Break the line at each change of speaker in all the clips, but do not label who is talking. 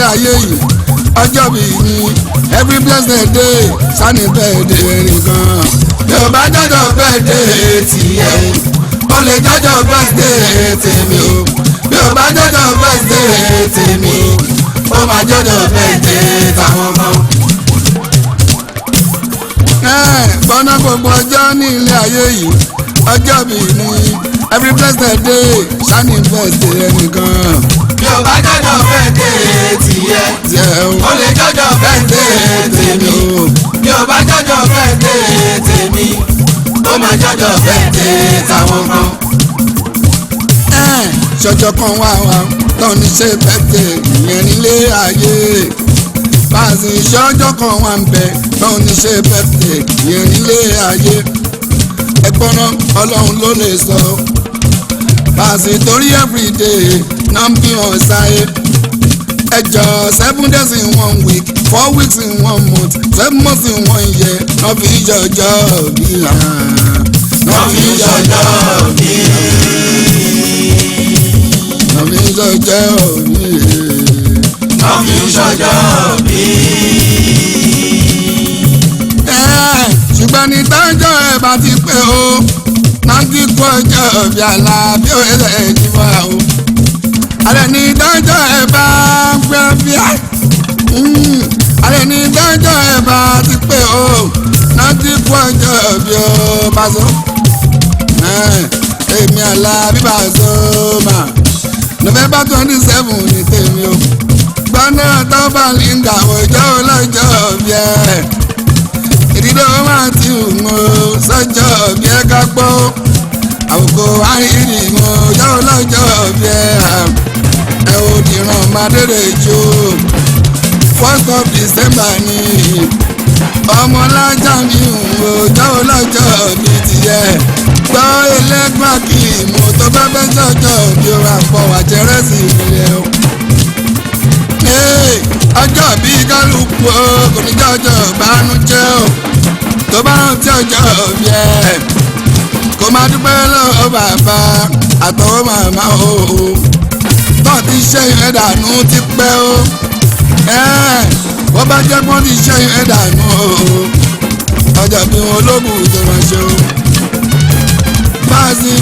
ilé ayé yìí ọjọ́ bí ní every blessed day sani birthday nìkan. bí o bá jọjọ birthday tiẹ̀ o lè jọjọ birthday tèmi o. bí o bá jọjọ birthday tèmi o máa jọjọ birthday táwọn kan. gbọ́nà gbogbo ọjọ́ ní ilé ayé yìí ọjọ́ bí ní every blessed day sani birthday nìkan. bí o bá jọjọ birthday tiẹ̀ o lè jọjọ birthday tèmi o. bí o bá jọjọ birthday tèmi ó máa jọjọ birthday táwọn kan. ṣọjọ́ kan wá tán ní ṣe birthday ìyẹn nílé ayé. Báàsì ìṣọ́jọ́ kan wà ń bẹ tán ní ṣe birthday ìyẹn nílé ayé. ẹ̀gbọ́n náà ọlọ́run ló lè sọ. Báàsì torí everyday náà ń bí wọn sáyé. ẹjọ́ 7 days in 1 week 4 weeks in 1 month 7 months in 1 year náà fi jọjọ́ bí i. náà fi jọjọ́ bí i. náà fi jọjọ́ bí i. náà fi jọjọ́ bí i. ṣùgbọ́n ní tọ́jọ́ ẹ̀ bá ti pé o náà kíkọ́ ọjọ́ bí àlá bí ó ẹ̀rẹ̀ ti wá o. àlẹ́ ní tọ́jọ́ ẹ̀ bá pẹ́ bíà. àlẹ́ ní tọ́jọ́ ẹ̀ bá ti pé o náà kíkọ́ ọjọ́ bí ó bá so. èmi àlá bíbá so mà November 27 ní tèmi o. gbọ́nà tó bá lè ń gà ọjọ́ ọlọ́jọ́ bí ẹ̀. ìdílé máa ti hùn ó sọ́jọ́ bí ẹ ká gbọ́. àwòkọ́ àìrí wọn ọjọ́ ọlọ́jọ́ bí ẹ. ẹ ò dìran madere jó 1st of December ní ọmọlájà mi hùn ọjọ́ ọlọ́jọ́ bí tiẹ̀. gbọ́ ẹlẹ́gbàá kì í mọ̀ tó bá fẹ́ jọjọ́ bí ó ra pọ̀ wà jẹ́rẹ́sì ìrìnlẹ̀ o. ọjọ́ bí kálukú o kò ní jọjọ́ bánújẹ́ o. tó bá rántí ọjọ́ bí ẹ kó máa dúpẹ́ lọ́wọ́ bàbá àtọwọ́ màmá o. tó ti ṣe ìrẹ́ dànù ti pẹ́ o. wọ́n bá jẹ́ pọ́n ti ṣe ìrẹ́ dànù o. ọjọ́ bí wọn ológun tó máa ṣe o. Báàsì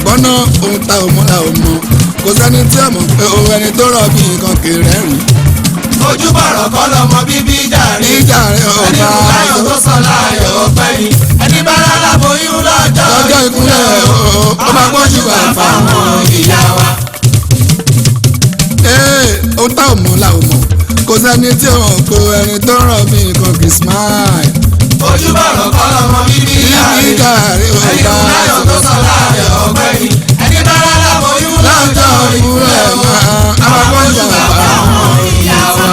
gbọ́nà ohun ta ò mọ́ra ò mọ́ kò sẹ́ni tí ẹ̀ mọ̀ pé o ẹni tó rọ̀ bí nǹkan kéré rìn.
ojú bọ̀rọ̀ kọ́ lọmọ bíbí jàre.
ìjàre ọba
ẹni kò láyọ̀ tó sọ láyọ̀ ọpẹ́ ni. ẹni bá rárá boyún lọ́jọ́
ìkúnlẹ̀ ó máa gbọ́jú bàbá
àwọn ìyá wa.
ohun tá ò mọ̀ la ò mọ̀ kò sẹ́ni tí ò mọ̀ pé ẹni tó rọ̀ bí nǹkan kì í smile.
ojú bọ̀rọ̀ kọ́ lọmọ bíbí jàre. ẹni kò láyọ̀ tó sọ láyọ̀ ọpẹ́ ni. ẹni bá rárá boyún lọ́jọ́ ìkúnlẹ̀ ó máa gbọ́jú bàbá àwọn ìyá wa.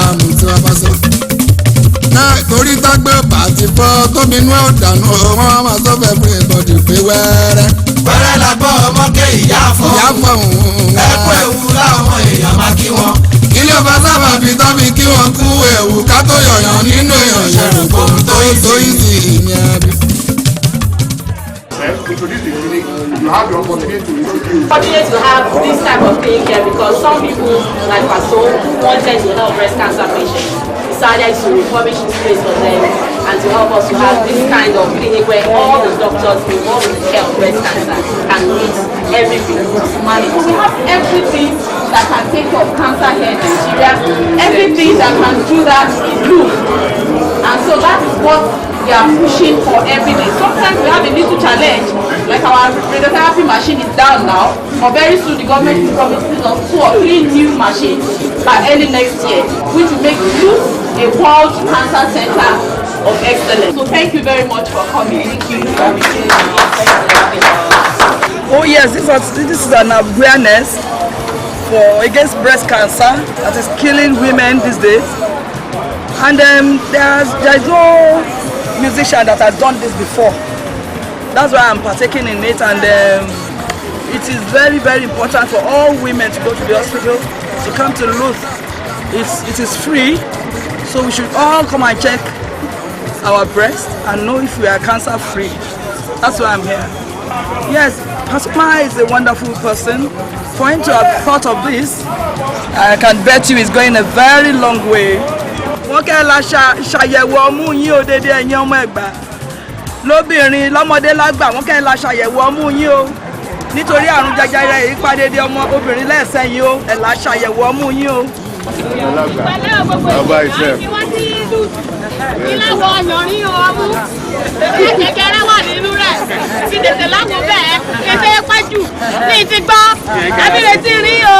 torí tágbé bàtí fọ́ tóminú ọ̀dànù wọn máa sọ fẹ́ fún ìbọ̀dì pé wẹ́rẹ́.
wẹ́rẹ́ la gbọ́ ọmọ ké ìyá fọ́.
ìyá fọ́
ẹ̀kú ewu láwọn èèyàn máa kí wọn.
ilé ọba sábà fi tán fi kí wọn kú ewu ká tó yọ̀yàn nínú èèyàn ṣẹ̀rù kò tó yìí sí ìyẹn bí.
You have the opportunity to introduce.
Fortunate to have this type of thing here because some people, like Paso, who wanted to help breast cancer patients, decided to refurbish this place for them and to help us to have this kind of clinic where all the doctors involved in care of breast cancer can meet everything. We have everything that can take care of cancer here in Nigeria, everything that can do that is good. And so that is what we are pushing for every day. Sometimes we have a little challenge, like our radiotherapy machine is down now, but very soon the government is promising us 2 or 3 new machines by early next year, which will make Luz a world cancer center of excellence. So thank you very much for coming. Thank you for having us.
Oh yes, this is an awareness against breast cancer that is killing women these days. And there's no musician that has done this before. That's why I'm partaking in it, and it is very, very important for all women to go to the hospital, to come to Luz. It is free, so we should all come and check our breast and know if we are cancer free. That's why I'm here. Yes, Pastor Ma is a wonderful person. For him to have thought of this, I can bet you it's going a very long way. Wọ́n kẹ́ la ṣàyẹ̀wò ọmú yín o dédé ẹ̀yin ọmọ Ẹ̀gbá. Lóbìnrin lọ́mọdé lágbà wọ́n kẹ́ la ṣàyẹ̀wò ọmú yín o. Nítorí àrùn jẹjẹrẹ yìí pàdédé ọmọ obìnrin lẹ́sẹ̀ yín o. Ẹ̀ la ṣàyẹ̀wò ọmú yín o.
Bàbá ìfẹ́.
Ilé wọ ọyọ̀rin ọmú. Kékeré wà nínú rẹ̀. Ti tètè lágbo bẹ́ẹ̀. Kété pẹ́ jù. Ní ti gbọ́. Abílẹ̀ ti rí o.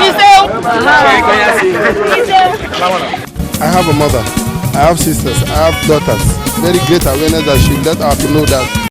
Ìṣe o.
I have a mother, I have sisters, I have daughters. Very great awareness that she let her to know that